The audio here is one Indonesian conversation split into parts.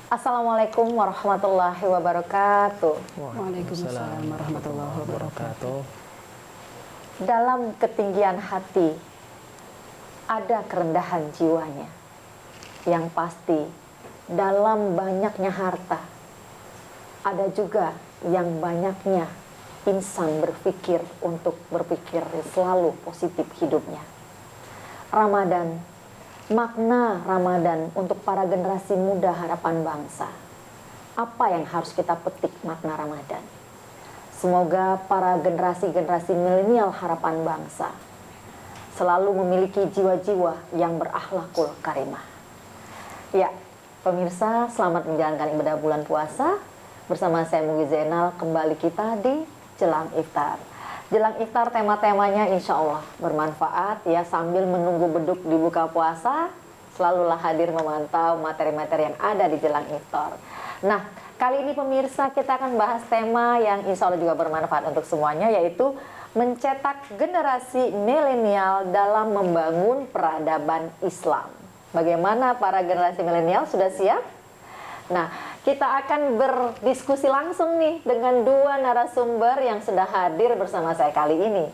Assalamualaikum warahmatullahi wabarakatuh. Waalaikumsalam warahmatullahi wabarakatuh. Dalam ketinggian hati ada kerendahan jiwanya. Yang pasti dalam banyaknya harta ada juga yang banyaknya insan berpikir untuk berpikir selalu positif hidupnya. Ramadan, makna Ramadan untuk para generasi muda harapan bangsa. Apa yang harus kita petik makna Ramadan? Semoga para generasi-generasi milenial harapan bangsa selalu memiliki jiwa-jiwa yang berakhlakul karimah. Ya, pemirsa, selamat menjalankan ibadah bulan puasa. Bersama saya Mugi Zainal, kembali kita di Jelang Iftar. Jelang Iftar tema-temanya insya Allah bermanfaat ya, sambil menunggu beduk di buka puasa, selalulah hadir memantau materi-materi yang ada di Jelang Iftar. Nah, kali ini pemirsa kita akan bahas tema yang insya Allah juga bermanfaat untuk semuanya, yaitu mencetak generasi milenial dalam membangun peradaban Islam. Bagaimana para generasi milenial, sudah siap? Nah, kita akan berdiskusi langsung nih dengan dua narasumber yang sudah hadir bersama saya kali ini.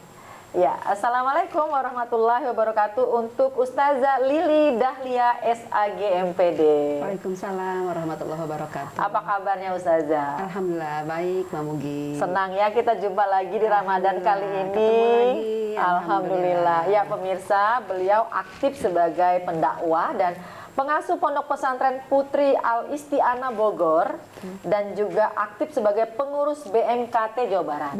Ya, Assalamualaikum warahmatullahi wabarakatuh untuk Ustazah Lili Dahlia SAG MPD. Waalaikumsalam warahmatullahi wabarakatuh. Apa kabarnya Ustazah? Alhamdulillah baik, Mbak Mugi. Senang ya kita jumpa lagi di Ramadan kali ini. Ketemu lagi. Alhamdulillah. Ya pemirsa, beliau aktif sebagai pendakwah dan pengasuh Pondok Pesantren Putri Al Isti'anah Bogor, dan juga aktif sebagai pengurus BMKT Jawa Barat.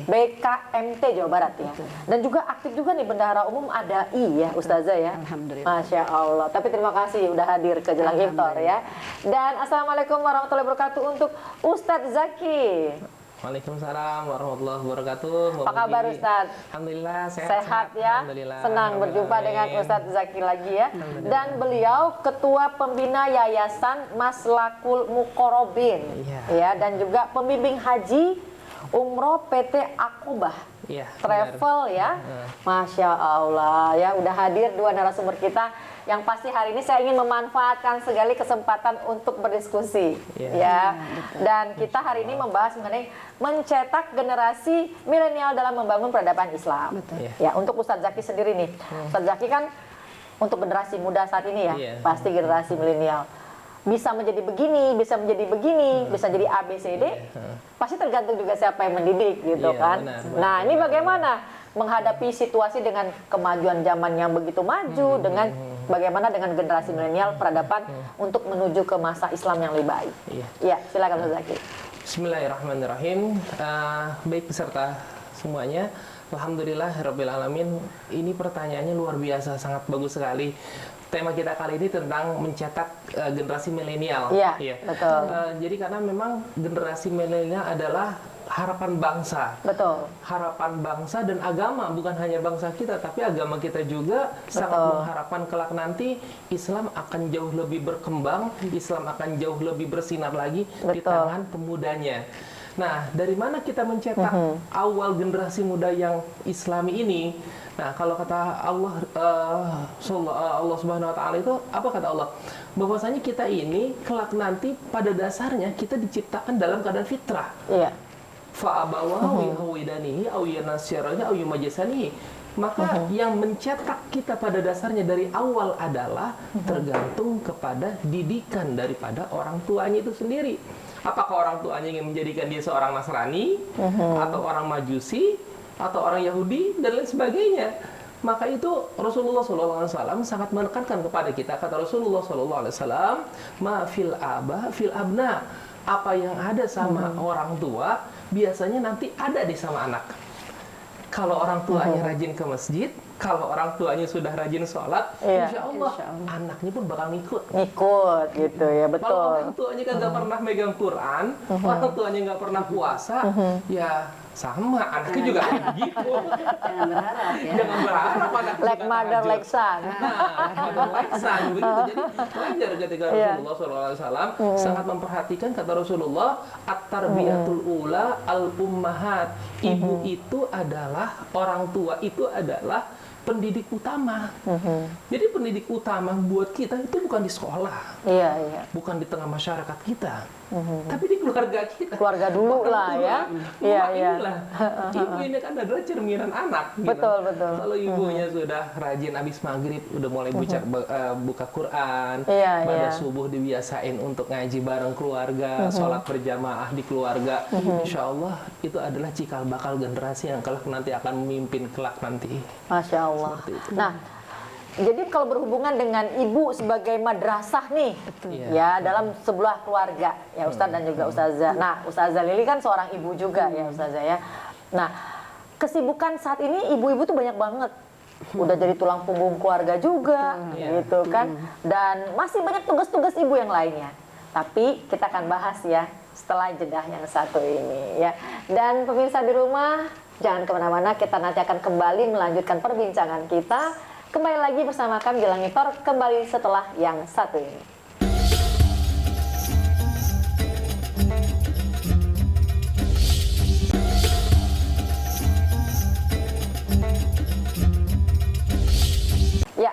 BKMT Jawa Barat ya. Betul. Dan juga aktif juga nih bendahara umum ADAI ya Ustazah ya. Alhamdulillah. Masya Allah. Tapi terima kasih udah hadir ke Jelang Iftar ya. Dan Assalamualaikum warahmatullahi wabarakatuh untuk Ustadz Zaki. Waalaikumsalam warahmatullahi wabarakatuh. Apa kabar Ustadz? Alhamdulillah Sehat ya. Alhamdulillah. Senang berjumpa dengan Ustadz Zaki lagi ya. Dan beliau ketua pembina Yayasan Maslakul Muqarrabin. Iya. Ya, dan juga pembimbing haji umroh PT Aqobah Iya, Travel ya. Masya Allah ya, udah hadir dua narasumber kita yang pasti hari ini saya ingin memanfaatkan segala kesempatan untuk berdiskusi ya. Dan kita hari ini membahas mengenai mencetak generasi milenial dalam membangun peradaban Islam. Betul. Ya, untuk Ustadz Zaki sendiri nih. Ustadz Zaki kan untuk generasi muda saat ini ya, pasti generasi milenial. Bisa menjadi begini, bisa menjadi begini, bisa jadi A, B, C, D. Pasti tergantung juga siapa yang mendidik gitu kan. Benar. Nah, ini bagaimana menghadapi situasi dengan kemajuan zaman yang begitu maju, dengan bagaimana dengan generasi milenial peradaban untuk menuju ke masa Islam yang lebih baik. Ya, silakan Ustaz Zaki. Bismillahirrahmanirrahim. Baik peserta semuanya, alhamdulillahirabbil alamin. Ini pertanyaannya luar biasa, sangat bagus sekali. Tema kita kali ini tentang mencetak generasi milenial. Iya, betul. Jadi karena memang generasi milenial adalah harapan bangsa. Betul. Harapan bangsa dan agama, bukan hanya bangsa kita, tapi agama kita juga sangat mengharapkan kelak nanti Islam akan jauh lebih berkembang, Islam akan jauh lebih bersinar lagi di tangan pemudanya. Nah, dari mana kita mencetak awal generasi muda yang Islami ini? Nah, kalau kata Allah, Allah Subhanahu Wa Taala itu apa kata Allah? Bahwasanya kita ini kelak nanti pada dasarnya kita diciptakan dalam keadaan fitrah. Iya. Fa'abawahu yahwidanihi aw yanasyarani aw yumajjisanihi. Maka yang mencetak kita pada dasarnya dari awal adalah tergantung kepada didikan daripada orang tuanya itu sendiri. Apakah orang tuanya ingin menjadikan dia seorang Nasrani, atau orang Majusi, atau orang Yahudi, dan lain sebagainya. Maka itu Rasulullah SAW sangat menekankan kepada kita. Kata Rasulullah SAW, ma fil aba fil abna. Apa yang ada sama orang tua, biasanya nanti ada di sama anak. Kalau orang tuanya rajin ke masjid, kalau orang tuanya sudah rajin sholat, insya Allah anaknya pun bakal ngikut. Ngikut gitu ya, betul. Kalau orang tuanya nggak pernah megang Quran, orang tuanya nggak pernah puasa, ya sama, anaknya juga begitu. Jangan berharap ya. Jangan berharap anaknya Like mother, like son. like son, begitu. Jadi wajar ketika Rasulullah SAW sangat memperhatikan, kata Rasulullah, at-tarbiyatul ula al-ummahat. Ibu itu adalah, orang tua itu adalah pendidik utama. Jadi pendidik utama buat kita itu bukan di sekolah, Iya, iya. bukan di tengah masyarakat kita, tapi di keluarga kita. Keluarga dulu Orang lah tua. ya. Mama Iya, iya. inilah. Ibu ini kan adalah cerminan anak. Gitu. Betul, betul. Kalau ibunya sudah rajin habis maghrib, udah mulai buka Quran, Iya, pada iya. subuh dibiasain untuk ngaji bareng keluarga, sholat berjamaah di keluarga, insya Allah itu adalah cikal bakal generasi yang kelak nanti akan memimpin kelak nanti. Masya Allah. Seperti itu. Nah, jadi kalau berhubungan dengan ibu sebagai madrasah nih, Iya. ya dalam sebuah keluarga, ya Ustadz dan juga Ustazah. Nah, Ustazah Lili kan seorang ibu juga ya Ustazah ya. Nah, kesibukan saat ini ibu-ibu tuh banyak banget. Udah jadi tulang punggung keluarga juga, Iya. gitu kan. Dan masih banyak tugas-tugas ibu yang lainnya. Tapi kita akan bahas ya setelah jeda yang satu ini ya. Dan pemirsa di rumah, jangan kemana-mana, kita nanti akan kembali melanjutkan perbincangan kita. Kembali lagi bersama kami Gilang Ngitor, kembali setelah yang satu ini. Ya,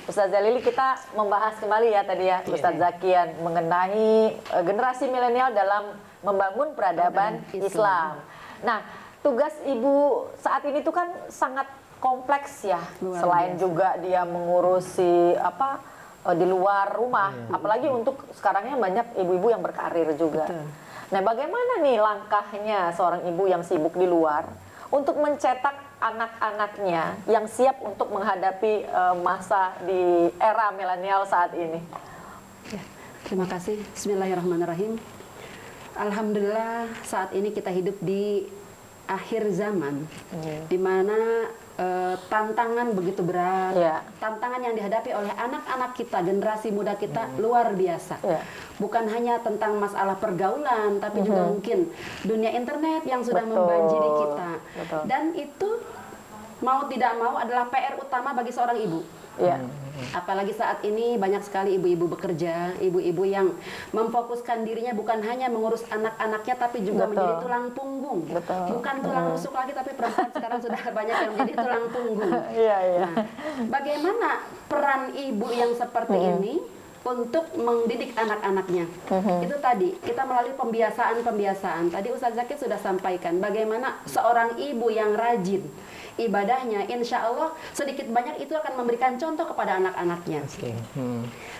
Ustazah Lili, kita membahas kembali ya tadi ya, Ustadz Zakian, mengenai generasi milenial dalam membangun peradaban Islam. Nah, tugas ibu saat ini tuh kan sangat kompleks ya. Luar Selain biasa. juga dia mengurusi di luar rumah, apalagi untuk sekarangnya banyak ibu-ibu yang berkarir juga. Betul. Nah, bagaimana nih langkahnya seorang ibu yang sibuk di luar untuk mencetak anak-anaknya yang siap untuk menghadapi masa di era milenial saat ini? Ya, terima kasih. Bismillahirrahmanirrahim. Alhamdulillah saat ini kita hidup di akhir zaman, di mana tantangan begitu berat, Ya. tantangan yang dihadapi oleh anak-anak kita, generasi muda kita luar biasa. Ya. Bukan hanya tentang masalah pergaulan, tapi juga mungkin dunia internet yang sudah Betul. membanjiri kita. Betul. Dan itu mau tidak mau adalah PR utama bagi seorang ibu. Ya. Apalagi saat ini banyak sekali ibu-ibu bekerja, ibu-ibu yang memfokuskan dirinya bukan hanya mengurus anak-anaknya, tapi juga Betul. menjadi tulang punggung. Betul. Bukan tulang rusuk lagi, tapi perempuan sekarang sudah banyak yang menjadi tulang punggung. Iya, iya. Nah, bagaimana peran ibu yang seperti ini untuk mendidik anak-anaknya? Itu tadi, kita melalui pembiasaan-pembiasaan. Tadi Ustadz Zaki sudah sampaikan bagaimana seorang ibu yang rajin ibadahnya, insya Allah sedikit banyak itu akan memberikan contoh kepada anak-anaknya.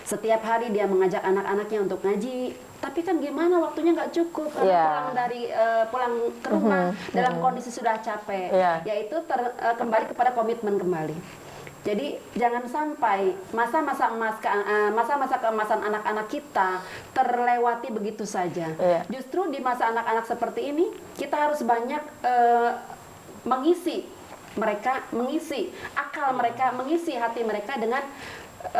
Setiap hari dia mengajak anak-anaknya untuk ngaji, tapi kan gimana waktunya nggak cukup karena Iya. pulang ke rumah dalam kondisi sudah capek, Iya. yaitu kembali kepada komitmen kembali. Jadi jangan sampai masa-masa keemasan anak-anak kita terlewati begitu saja. Iya. Justru di masa anak-anak seperti ini kita harus banyak mengisi akal mereka, mengisi hati mereka dengan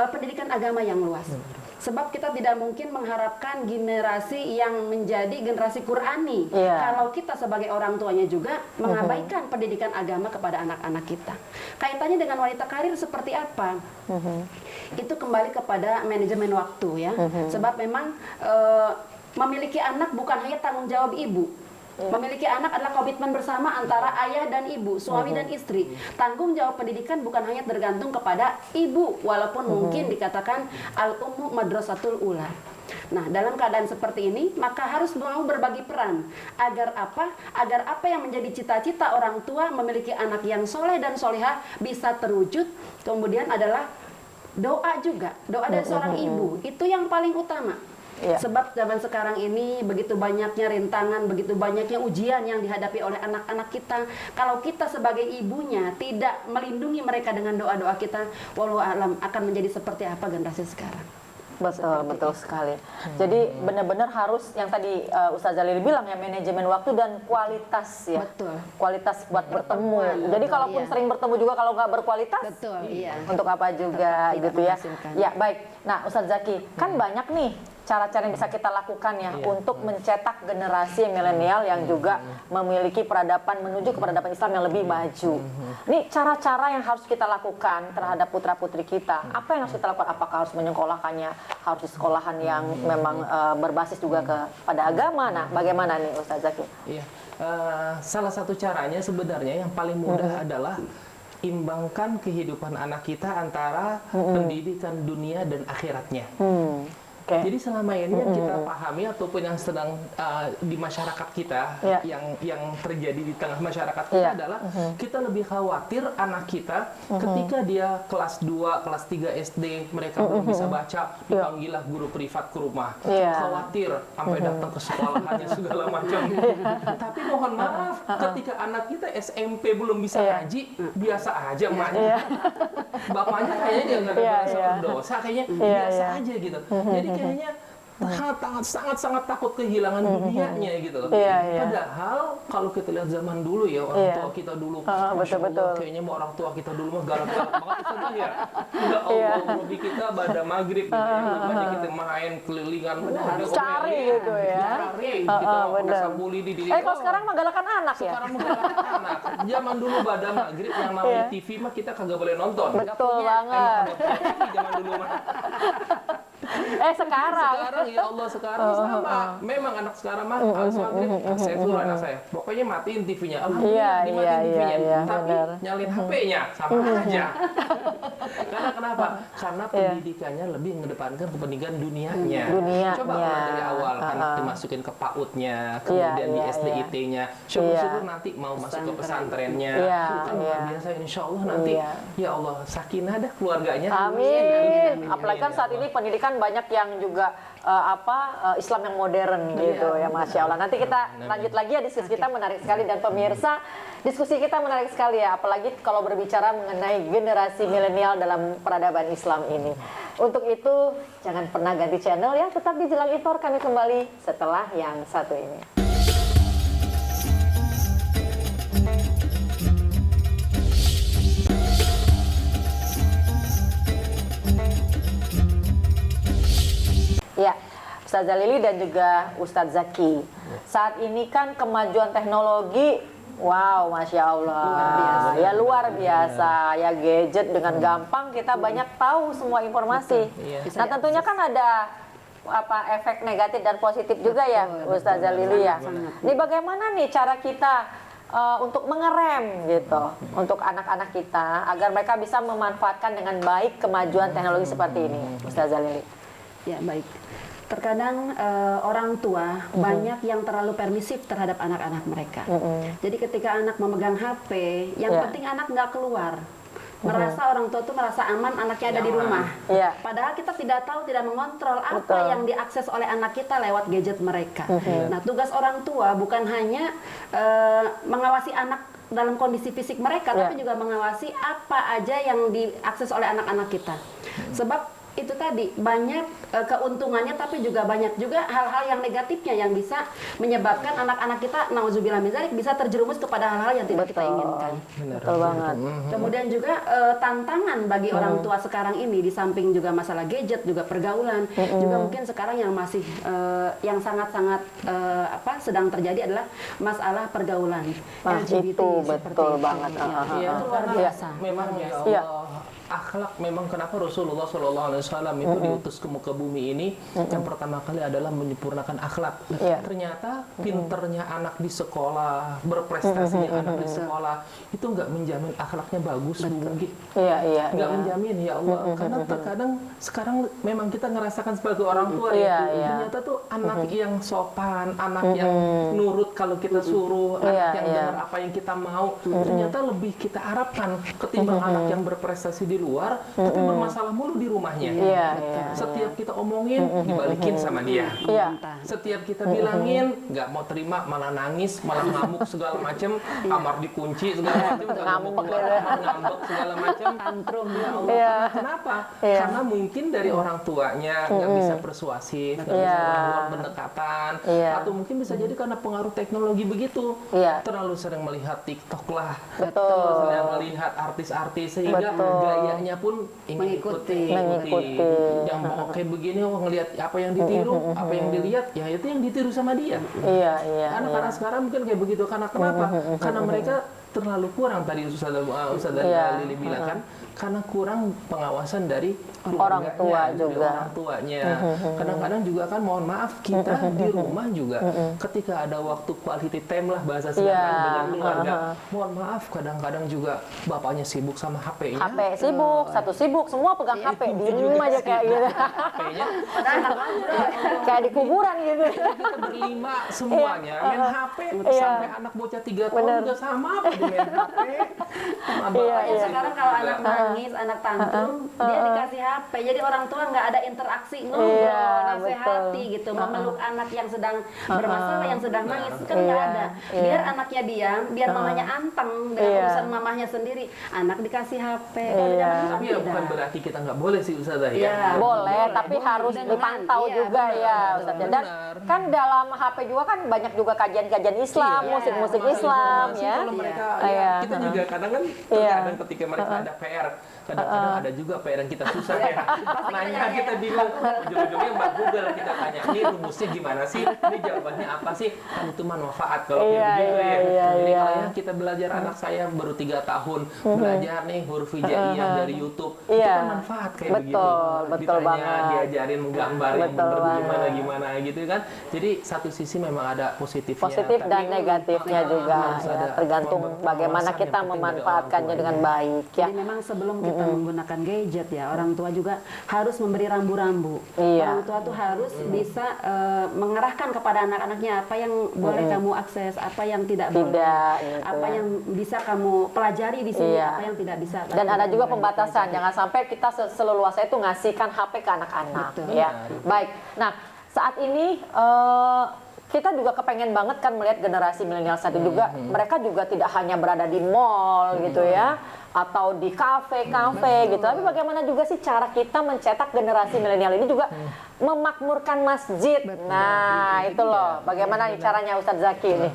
pendidikan agama yang luas. Sebab kita tidak mungkin mengharapkan generasi yang menjadi generasi Qurani Iya. kalau kita sebagai orang tuanya juga mengabaikan pendidikan agama kepada anak-anak kita. Kaitannya dengan wanita karir seperti apa? Itu kembali kepada manajemen waktu ya. Sebab memang memiliki anak bukan hanya tanggung jawab ibu. Memiliki anak adalah komitmen bersama antara ayah dan ibu, suami dan istri. Tanggung jawab pendidikan bukan hanya tergantung kepada ibu, walaupun mungkin dikatakan al-ummu madrasatul ula. Nah, dalam keadaan seperti ini, maka harus mau berbagi peran. Agar apa? Agar apa yang menjadi cita-cita orang tua memiliki anak yang soleh dan solehah bisa terwujud. Kemudian adalah doa juga, doa dari seorang ibu. Itu yang paling utama. Iya. Sebab zaman sekarang ini begitu banyaknya rintangan, begitu banyaknya ujian yang dihadapi oleh anak-anak kita. Kalau kita sebagai ibunya tidak melindungi mereka dengan doa-doa kita, wallahu a'lam akan menjadi seperti apa generasi sekarang. Betul sekali. Jadi benar-benar harus yang tadi Ustazah Lili bilang ya, manajemen waktu dan kualitas ya. Betul. Kualitas buat bertemu. Pertemuan, Jadi betul, kalaupun iya. sering bertemu juga kalau nggak berkualitas, Betul, iya. untuk apa juga Tetap tidak gitu ya. menghasilkan. Ya baik. Nah Ustadz Zaki, kan banyak nih cara-cara yang bisa kita lakukan ya untuk mencetak generasi milenial yang juga memiliki peradaban menuju ke peradaban Islam yang lebih maju. Ini cara-cara yang harus kita lakukan terhadap putra-putri kita. Apa yang harus kita lakukan? Apakah harus menyekolahkannya, harus di sekolahan yang memang berbasis juga kepada agama? Nah, bagaimana nih Ustadz Zaki? Iya. Salah satu caranya sebenarnya yang paling mudah adalah imbangkan kehidupan anak kita antara pendidikan dunia dan akhiratnya. Oke. Jadi selama ini yang kita pahami ataupun yang sedang di masyarakat kita, yang terjadi di tengah masyarakat kita adalah kita lebih khawatir anak kita ketika dia kelas 2, kelas 3 SD, mereka belum bisa baca, dipanggillah guru privat ke rumah. Khawatir sampai datang ke sekolahannya segala macam. Tapi mohon maaf, ketika anak kita SMP belum bisa ngaji, biasa aja emaknya. Bapaknya kayaknya dia nggak merasa berdosa, kayaknya biasa aja gitu. Jadi kayaknya sangat takut kehilangan dunianya gitu loh. Padahal kalau kita lihat zaman dulu ya, orang tua kita dulu, Masya Allah, kayaknya orang tua kita dulu mah galak-galak banget Ustazah ya. Ya Allah, lebih kita pada maghrib gitu ya, banyak kita main kelilingan, cari gitu ya. Cari, kita pakai sabuli di diri. Kalau sekarang menggalakan anak ya? Sekarang menggalakan anak. Zaman dulu pada maghrib yang namanya TV mah kita kagak boleh nonton. Betul banget. Zaman dulu mah. Sekarang Ya Allah, sekarang sama. Memang anak sekarang mah harus maghrib, saya suruh anak saya, pokoknya matiin TV-nya. Dimatiin TV-nya, tapi nyalin HP-nya sama aja. Karena kenapa? Karena pendidikannya lebih mengedepankan pendidikan dunianya. Coba kalau dari awal anak dimasukin ke PAUD-nya, kemudian di SDIT-nya, syukur-syukur nanti mau masuk ke pesantrennya. Kan luar biasa, insya Allah nanti, ya Allah, sakinah dah keluarganya. Amin. Apalagi kan saat ini pendidikan banyak yang juga Islam yang modern gitu ya, Masya Allah. Nanti kita lanjut lagi ya, diskusi kita menarik sekali, dan pemirsa, diskusi kita menarik sekali ya, apalagi kalau berbicara mengenai generasi milenial dalam peradaban Islam ini. Untuk itu jangan pernah ganti channel ya, tetap di Jelang Ifor, kami kembali setelah yang satu ini. Ya, Ustazah Lili dan juga Ustadz Zaki. Saat ini kan kemajuan teknologi, wow, Masya Allah, luar biasa. Ya, gadget dengan gampang kita banyak tahu semua informasi. Nah, tentunya kan ada efek negatif dan positif juga ya, Ustazah Lili ya. Ini bagaimana nih cara kita untuk mengerem gitu untuk anak-anak kita agar mereka bisa memanfaatkan dengan baik kemajuan teknologi seperti ini, Ustazah Lili? Ya, baik. Terkadang orang tua banyak yang terlalu permisif terhadap anak-anak mereka. Jadi ketika anak memegang HP, yang penting anak nggak keluar. Merasa orang tua tuh merasa aman, anaknya ada di rumah. Padahal kita tidak tahu, tidak mengontrol apa yang diakses oleh anak kita lewat gadget mereka. Nah, tugas orang tua bukan hanya mengawasi anak dalam kondisi fisik mereka, tapi juga mengawasi apa aja yang diakses oleh anak-anak kita. Sebab itu tadi banyak keuntungannya, tapi juga banyak juga hal-hal yang negatifnya yang bisa menyebabkan anak-anak kita, nauzubillah min dzalik, bisa terjerumus kepada hal-hal yang tidak kita inginkan. Betul banget. Kemudian juga tantangan bagi orang tua sekarang ini, di samping juga masalah gadget, juga pergaulan, juga mungkin sekarang yang masih yang sangat-sangat sedang terjadi adalah masalah pergaulan LGBT. Itu betul banget. Itu luar biasa. Memang ya Allah. Akhlak memang kenapa Rasulullah SAW itu diutus ke muka bumi ini yang pertama kali adalah menyempurnakan akhlak. Ternyata pinternya anak di sekolah, berprestasinya anak di sekolah itu nggak menjamin akhlaknya bagus, Bu. Nggak menjamin, ya Allah. Karena terkadang sekarang memang kita ngerasakan sebagai orang tua ternyata tuh anak yang sopan, anak yang nurut kalau kita suruh, anak yang dengar apa yang kita mau, ternyata lebih kita harapkan ketimbang anak yang berprestasi di luar tapi bermasalah mulu di rumahnya. Setiap kita omongin dibalikin sama dia. Setiap kita bilangin nggak mau terima, malah nangis, malah ngamuk segala macam, kamar dikunci segala macam, ngambek segala macam, tantrum, ya Allah. Kenapa? Karena mungkin dari orang tuanya nggak bisa persuasif, nggak bisa melakukan pendekatan, atau mungkin bisa jadi karena pengaruh teknologi begitu, terlalu sering melihat TikTok lah, terlalu sering melihat artis-artis sehingga gayanya pun mengikuti. Yang mau kayak begini, ngelihat apa yang ditiru, apa yang dilihat, ya itu yang ditiru sama dia. Karena sekarang mungkin kayak begitu. Karena kenapa? Karena mereka terlalu kurang tadi Ustazah Iya. Lili bilang kan, karena kurang pengawasan dari Orang tua keluarganya, juga. orang tuanya. Kadang-kadang juga kan mohon maaf kita di rumah juga ketika ada waktu quality time lah bahasa sekarang Iya. dengan keluarga. Mohon maaf kadang-kadang juga bapaknya sibuk sama HP-nya. HP sibuk, satu sibuk, semua pegang HP, diem aja kayak gitu. HP-nya. Kayak di kuburan gitu. Kita berlima semuanya main HP Iya. sampai anak bocah 3 tahun Bener. juga sama pada main HP. Sama Iya, bapaknya iya. Sekarang kalau anak nangis, anak tantrum, dia dikasih HP. Jadi orang tua nggak ada interaksi ngobrol, Iya, nasihati gitu, memeluk anak yang sedang bermasalah, yang sedang nangis kan nggak Iya, ada. iya. Biar anaknya diam, biar mamanya anteng dengan Iya. urusan mamahnya sendiri. Anak dikasih HP. Kalau Iya. zaman dulu Tapi ya tidak. bukan berarti kita nggak boleh sih Ustazah ya. Iya. Boleh, tapi Boleh. harus Dengan, dipantau iya, juga benar, ya benar, Ustaz. benar. Dan kan dalam HP juga kan banyak juga kajian-kajian Islam, Iya, musik-musik Masih Islam informasi ya. Kalau mereka, Iya. ya, kita juga kadang kan Iya. terkadang ketika mereka ada PR, kadang-kadang ada juga PR yang kita susah ya. Nanya kita bingung, ujung-ujungnya Mbak Google kita tanya, ini rumusnya gimana sih? Ini jawabannya apa sih? Kan itu manfaat kalau kayak Iya, begitu iya, ya. iya, Jadi iya. kalau yang kita belajar anak saya baru 3 tahun belajar nih huruf hijaiyah dari YouTube, itu Iya. kan manfaat kayak Betul, begitu. betul Ditanya, banget. diajarin menggambar yang Betul bener banget. gimana gitu kan. Jadi satu sisi memang ada positifnya. Positif tapi dan negatifnya juga harus ya, ada tergantung bagaimana pengawasan kita yang penting dari memanfaatkannya orang tua. dengan baik ya. Jadi memang sebelum kita menggunakan gadget ya, orang tua juga harus memberi rambu-rambu. Iya. Orang tua tuh harus bisa mengarahkan kepada anak-anaknya apa yang boleh kamu akses, apa yang tidak boleh, Tidak, gitu apa ya. yang bisa kamu pelajari di sini, Iya. apa yang tidak bisa. Dan ada juga kamu pembatasan, pelajari. jangan sampai kita seleluasa itu ngasihkan HP ke anak-anak Betul. ya. Baik. Nah, saat ini kita juga kepengen banget kan melihat generasi milenial saat ini juga, mereka juga tidak hanya berada di mall gitu ya, atau di kafe-kafe gitu. Tapi bagaimana juga sih cara kita mencetak generasi milenial ini juga memakmurkan masjid. Nah, itu loh. Bagaimana nih caranya Ustadz Zaki ini?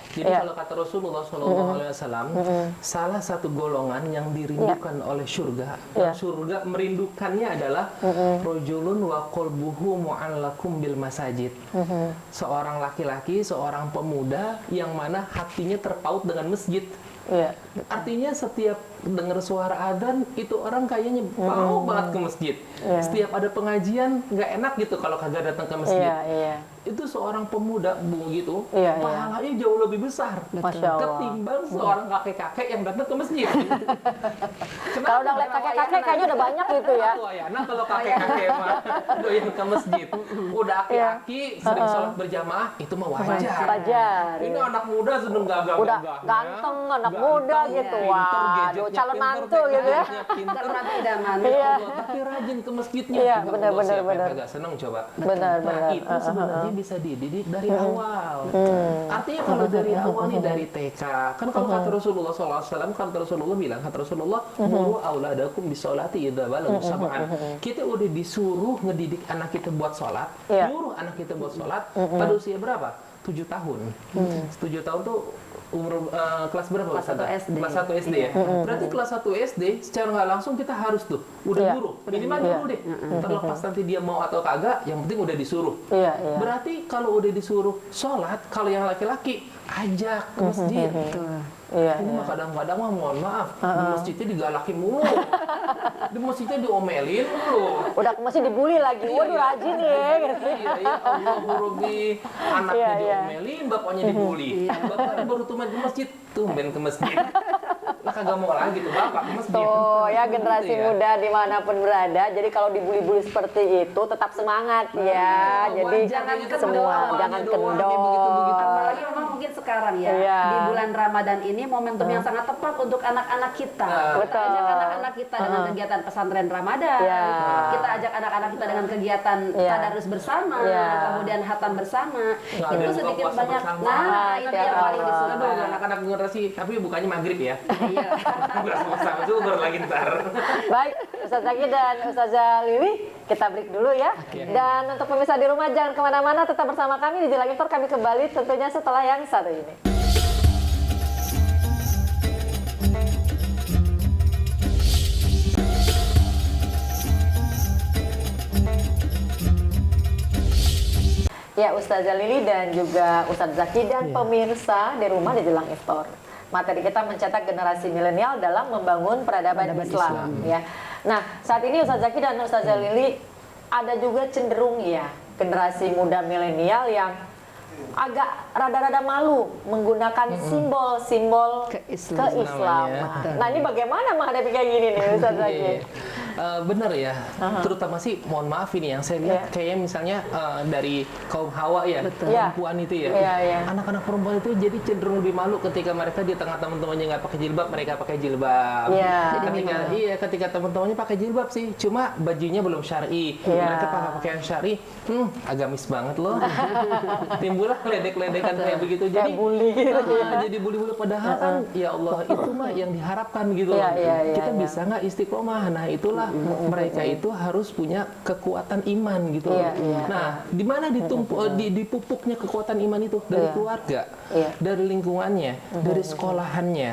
Jadi Iya. kalau kata Rasulullah SAW, salah satu golongan yang dirindukan oleh surga, Iya. dan surga merindukannya adalah rojulun wa qalbuhu mu'allakum bil masajid. Seorang laki-laki, seorang pemuda yang mana hatinya terpaut dengan masjid. Iya. Artinya setiap dengar suara adzan itu orang kayaknya mau banget ke masjid. Iya. Setiap ada pengajian nggak enak gitu kalau kagak datang ke masjid. Iya, iya. Itu seorang pemuda begitu, Iya, iya. pahalanya jauh lebih besar Masya Allah. ketimbang seorang kakek-kakek yang datang ke masjid. Kalau udah lihat kakek-kakek kayaknya udah banyak gitu ya. Aku Ayana kalau kakek-kakek mah doyan ke masjid. Udah aki-aki sering sholat berjamaah itu mah wajar. Wajar. Ini anak muda sedang Udah ganteng, anak muda gitu. Waduh, calon mantu gitu ya. Calon mantu idaman. Iya. Tapi rajin ke masjidnya. Iya, Juga benar, Allah, benar, siapa yang benar. kagak seneng coba. Benar, Nah, benar. itu sebenarnya bisa dididik dari awal. Artinya kalau dari awal nih dari TK, kan kalau kata Rasulullah SAW, kata Rasulullah bilang, kata Rasulullah, muru auladakum bisolati idza balagu sab'an. Kita udah disuruh ngedidik anak kita buat sholat, Iya. nyuruh anak kita buat sholat pada usia berapa? 7 tahun. 7 tahun tuh umur kelas berapa? Kelas 1 SD. Kelas 1 SD ya. Berarti kelas 1 SD secara nggak langsung kita harus tuh udah Iya. nyuruh. Minimal nyuruh deh. Terlepas nanti dia mau atau kagak, yang penting udah disuruh. Iya, iya. Berarti kalau udah disuruh sholat, kalau yang laki-laki ajak ke masjid. Iya, Ini mah kadang-kadang mah mohon maaf, di masjidnya digalakin mulu, di masjidnya diomelin mulu. Udah ke masjid dibully lagi. Waduh, rajin ya. Gitu. Iya, ya Allah Rubi, anaknya Iya, iya. diomelin, bapaknya dibully. Bapaknya baru tumben ke masjid, tumben ke masjid. Lah kagak mau lagi tuh bapak ke masjid. Tuh ya generasi Gitu ya. muda dimanapun berada. Jadi kalau dibully-bully seperti itu tetap semangat ya. Jadi Jangan semua jangan kendor. Apalagi memang mungkin sekarang ya, Iya. di bulan Ramadan ini momentum yang sangat tepat untuk anak-anak kita. Kita Betul. ajak anak-anak kita dengan kegiatan pesantren Ramadan. Iya. Kita ajak anak-anak kita dengan kegiatan Iya. tadarus bersama, Iya. kemudian hatam bersama. Nggak ada Itu yang buka sedikit puasa banyak. bersama. Nah, itu Tiap yang paling hari. disuruh. Aduh, anak-anak generasi, tapi bukannya maghrib ya. Iya. Bukan sama-sama, syukur lagi ntar. Baik, Ustaz Zaki dan Ustazah Lili, kita break dulu ya. Dan untuk pemirsa di rumah jangan kemana-mana, tetap bersama kami di Jelang Iftar. Kami kembali tentunya setelah yang satu ini. Ya, Ustazah Lili dan juga Ustadz Zaki dan pemirsa di rumah di Jelang Iftar. materi kita mencetak generasi milenial dalam membangun peradaban Islam. Ya. Nah, saat ini Ustaz Zaki dan Ustazah Lili ada juga cenderung ya generasi muda milenial yang agak rada-rada malu menggunakan simbol-simbol keislaman. Nah, ini bagaimana menghadapi kayak gini nih Ustaz Zaki? Benar ya, terutama sih mohon maaf ini yang saya lihat kayak misalnya dari kaum Hawa ya, perempuan itu ya, anak-anak perempuan itu jadi cenderung lebih malu ketika mereka di tengah teman-temannya nggak pakai jilbab, mereka pakai jilbab. Ketika teman-temannya pakai jilbab sih, cuma bajunya belum syar'i, mereka pakai pakaian syar'i, agamis banget loh. Timbullah ledek-ledekan kayak begitu, jadi bully gitu. Jadi bully-bully padahal kan ya Allah itu mah yang diharapkan gitu. Kita bisa nggak istiqomah? Nah itulah mereka itu harus punya kekuatan iman gitu. Nah, di mana dipupuknya kekuatan iman itu? Dari keluarga, dari lingkungannya, dari sekolahannya,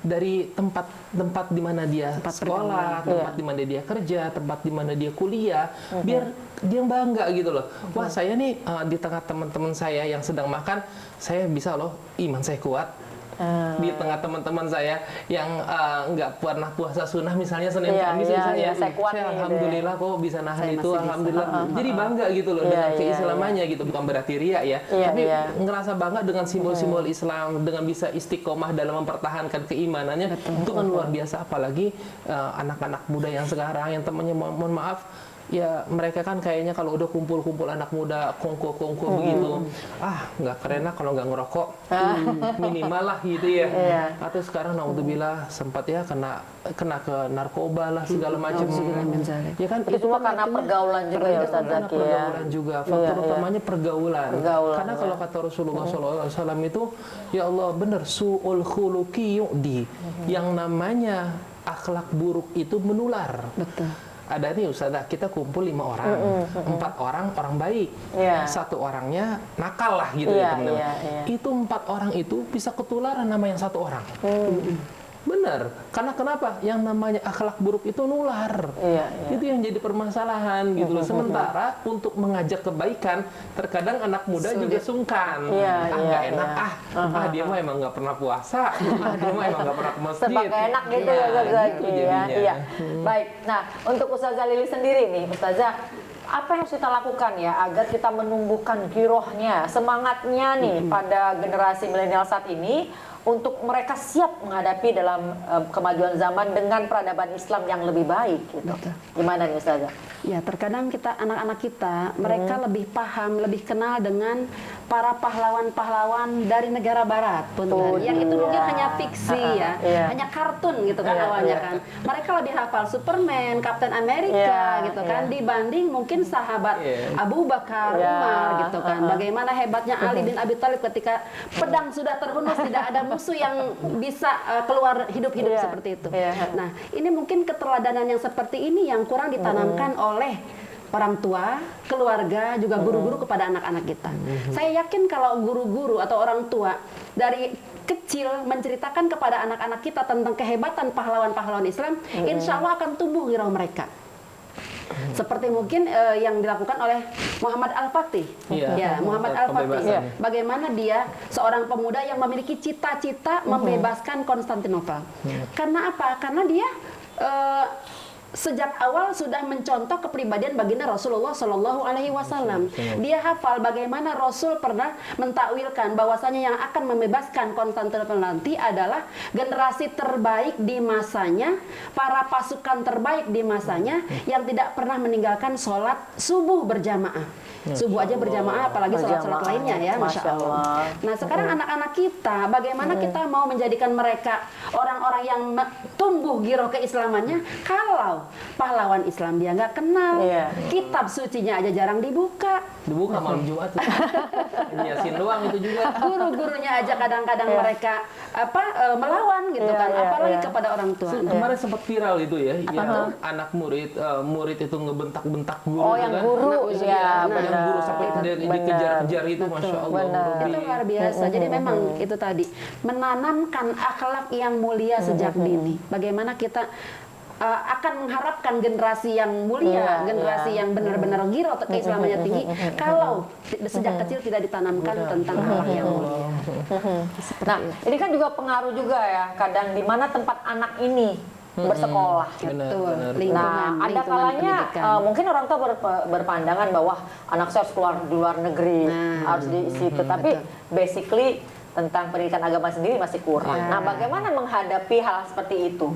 dari tempat di mana dia sekolah, tempat di mana dia kerja, tempat di mana dia kuliah, biar dia bangga gitu loh. Wah, saya nih di tengah teman-teman saya yang sedang makan, saya bisa loh, iman saya kuat. Di tengah teman-teman saya yang nggak pernah puasa sunnah misalnya Senin Kamis misalnya, saya alhamdulillah kok bisa nahan itu, alhamdulillah. Jadi bangga gitu loh dengan keislamannya gitu, bukan berarti riya ya, tapi ngerasa bangga dengan simbol-simbol Islam, dengan bisa istiqomah dalam mempertahankan keimanannya. Itu kan luar biasa, apalagi anak-anak muda yang sekarang yang temannya mohon maaf ya, mereka kan kayaknya kalau udah kumpul-kumpul anak muda kongko-kongko begitu, nggak keren lah kalau nggak ngerokok, minimal lah gitu ya. Atau sekarang naudzubillah sempat ya kena ke narkoba lah segala macam. Ya kan itu cuma karena pergaulan juga ya Ustaz Zaki ya. Pergaulan juga, faktor utamanya pergaulan. Karena kalau kata Rasulullah SAW itu, ya Allah benar, su'ul khuluqi yu'di, yang namanya akhlak buruk itu menular. Betul. Ada nih Ustazah, kita kumpul 5 orang, 4 orang baik, 1 orangnya nakal lah gitu ya teman-teman. Itu 4 orang itu bisa ketularan nama yang 1 orang. Benar, karena kenapa? Yang namanya akhlak buruk itu nular. Itu yang jadi permasalahan gitu loh. Sementara untuk mengajak kebaikan, terkadang anak muda juga sungkan. Nggak enak, dia mah emang nggak pernah puasa, dia mah emang nggak pernah ke masjid. Sebab enak gitu ya Ustaz Zaki ya. Baik, nah untuk Ustazah Lili sendiri nih, Ustazah, apa yang harus kita lakukan ya agar kita menumbuhkan girohnya, semangatnya nih pada generasi milenial saat ini untuk mereka siap menghadapi dalam kemajuan zaman dengan peradaban Islam yang lebih baik gitu. Gimana nih Ustazah? Ya, terkadang anak-anak kita mereka lebih paham, lebih kenal dengan para pahlawan-pahlawan dari negara barat pun kan. Yang itu mungkin hanya fiksi hanya kartun gitu kan awalnya kan. Mereka lebih hafal Superman, Captain America gitu kan, dibanding mungkin sahabat Abu Bakar, Umar gitu kan. Bagaimana hebatnya Ali bin Abi Thalib ketika pedang sudah terhunus, tidak ada musuh yang bisa keluar hidup-hidup seperti itu. Nah, ini mungkin keteladanan yang seperti ini yang kurang ditanamkan oleh orang tua, keluarga, juga guru-guru kepada anak-anak kita. Saya yakin kalau guru-guru atau orang tua dari kecil menceritakan kepada anak-anak kita tentang kehebatan pahlawan-pahlawan Islam, insya Allah akan tumbuh gairah mereka. Seperti mungkin yang dilakukan oleh Muhammad Al-Fatih. Muhammad Al-Fatih. Bagaimana dia seorang pemuda yang memiliki cita-cita membebaskan Konstantinopel. Karena apa? Karena dia sejak awal sudah mencontoh kepribadian baginda Rasulullah Shallallahu Alaihi Wasallam. Dia hafal bagaimana Rasul pernah mentakwilkan bahwasanya yang akan membebaskan Konstantinopel nanti adalah generasi terbaik di masanya, para pasukan terbaik di masanya yang tidak pernah meninggalkan sholat subuh berjamaah. Subuh aja berjamaah, apalagi sholat-sholat lainnya ya, Masya Allah. Nah sekarang anak-anak kita, bagaimana kita mau menjadikan mereka orang-orang yang tumbuh giroh keislamannya kalau pahlawan Islam dia nggak kenal, kitab sucinya aja jarang dibuka malam Jumat, Yasin doang itu juga. Guru-gurunya aja kadang-kadang mereka melawan gitu kan, apalagi kepada orang tua. Kemarin sempat viral itu ya, anak murid itu ngebentak-bentak guru. Yang kan? guru, yang guru sampai dikejar-kejar itu, Masya Allah. Itu luar biasa. Jadi memang itu tadi menanamkan akhlak yang mulia sejak dini. Bagaimana kita akan mengharapkan generasi yang mulia, generasi yang benar-benar giro keislamannya tinggi, kalau sejak kecil tidak ditanamkan tentang hal yang mulia. Nah, ini kan juga pengaruh juga ya, kadang di mana tempat anak ini bersekolah. Betul. Nah, ada kalanya mungkin orang tua berpandangan bahwa anak saya harus keluar di luar negeri, harus di situ. Tapi basically tentang pendidikan agama sendiri masih kurang. Nah, bagaimana menghadapi hal seperti itu?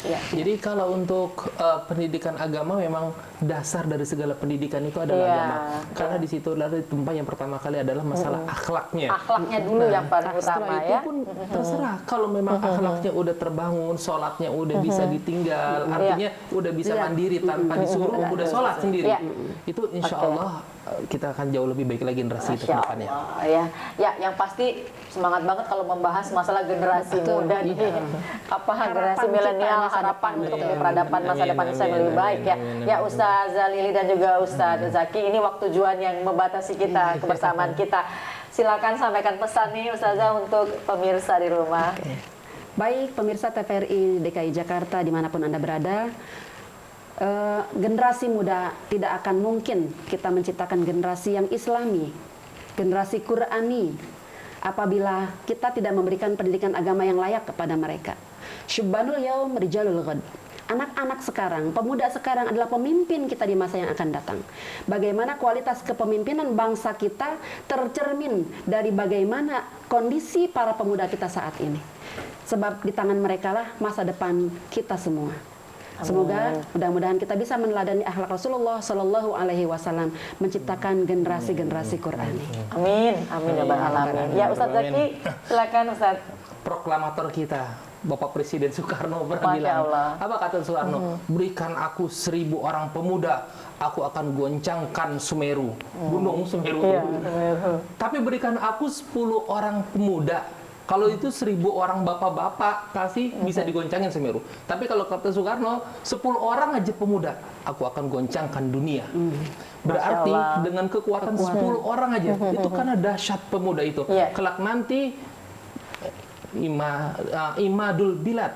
Ya. Jadi kalau untuk pendidikan agama memang dasar dari segala pendidikan itu adalah agama. Karena di situ adalah tempat yang pertama kali adalah masalah akhlaknya. Akhlaknya dulu yang paling utama Setelah itu pun terserah kalau memang akhlaknya udah terbangun, sholatnya udah bisa ditinggal, artinya udah bisa mandiri tanpa disuruh, udah sholat sendiri. Itu insya Allah kita akan jauh lebih baik lagi generasi itu ke depannya. Ya, yang pasti semangat banget kalau membahas masalah generasi muda nih. Apa generasi milenial, harapan untuk di peradaban masa depan saya lebih baik ya. Ya, Ustazah Lili dan juga Ustadz Zaki, ini waktu juan yang membatasi kita, kebersamaan kita. Silakan sampaikan pesan nih Ustazah untuk pemirsa di rumah. Baik, pemirsa TVRI DKI Jakarta dimanapun Anda berada, generasi muda tidak akan mungkin kita menciptakan generasi yang islami, generasi Qurani, apabila kita tidak memberikan pendidikan agama yang layak kepada mereka. Syubbanul yaum rijalul ghad. Anak-anak sekarang, pemuda sekarang adalah pemimpin kita di masa yang akan datang. Bagaimana kualitas kepemimpinan bangsa kita tercermin dari bagaimana kondisi para pemuda kita saat ini. Sebab di tangan mereka lah masa depan kita semua. Semoga mudah-mudahan kita bisa meneladani akhlak Rasulullah Shallallahu Alaihi Wasallam, menciptakan generasi-generasi Qurani. Amin, amin ya rabbal alamin. Ya Ustadz Zaki, silakan Ustadz. Proklamator kita, Bapak Presiden Soekarno pernah bilang, apa kata Soekarno? Berikan aku 1000 orang pemuda, aku akan goncangkan Sumeru, gunung Sumeru. Tapi berikan aku 10 orang pemuda. Kalau itu 1000 orang bapak-bapak kasih bisa digoncangin Semeru. Tapi kalau kata Soekarno, 10 orang aja pemuda, aku akan goncangkan dunia. Berarti dengan kekuatan 10 orang aja, itu karena dahsyat pemuda itu. Kelak nanti imadul bilad,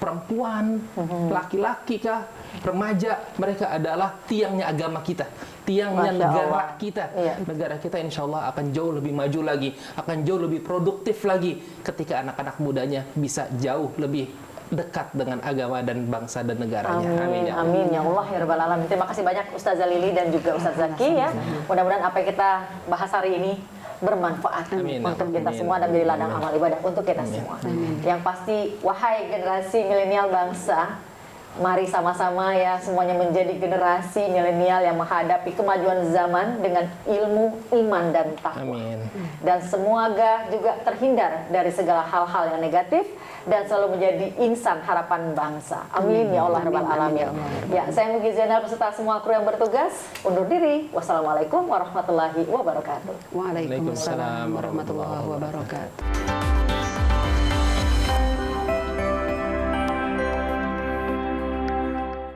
perempuan, laki-laki kah, remaja, mereka adalah tiangnya agama kita, tiangnya negara kita. Negara kita insya Allah akan jauh lebih maju lagi, akan jauh lebih produktif lagi ketika anak-anak mudanya bisa jauh lebih dekat dengan agama dan bangsa dan negaranya. Amin, amin ya Allah ya rabbal alamin. Terima kasih banyak Ustazah Lili dan juga Ustadz Zaki ya. Mudah-mudahan apa yang kita bahas hari ini bermanfaat untuk kita semua dan menjadi ladang amal ibadah untuk kita semua. Yang pasti, wahai generasi milenial bangsa, mari sama-sama ya semuanya menjadi generasi milenial yang menghadapi kemajuan zaman dengan ilmu, iman, dan takwa. Dan semoga juga terhindar dari segala hal-hal yang negatif dan selalu menjadi insan harapan bangsa. Amin ya Allah rabbal alamin. Ya, saya Mugi Zainal beserta semua kru yang bertugas undur diri. Wassalamualaikum warahmatullahi wabarakatuh. Waalaikumsalam warahmatullahi wabarakatuh.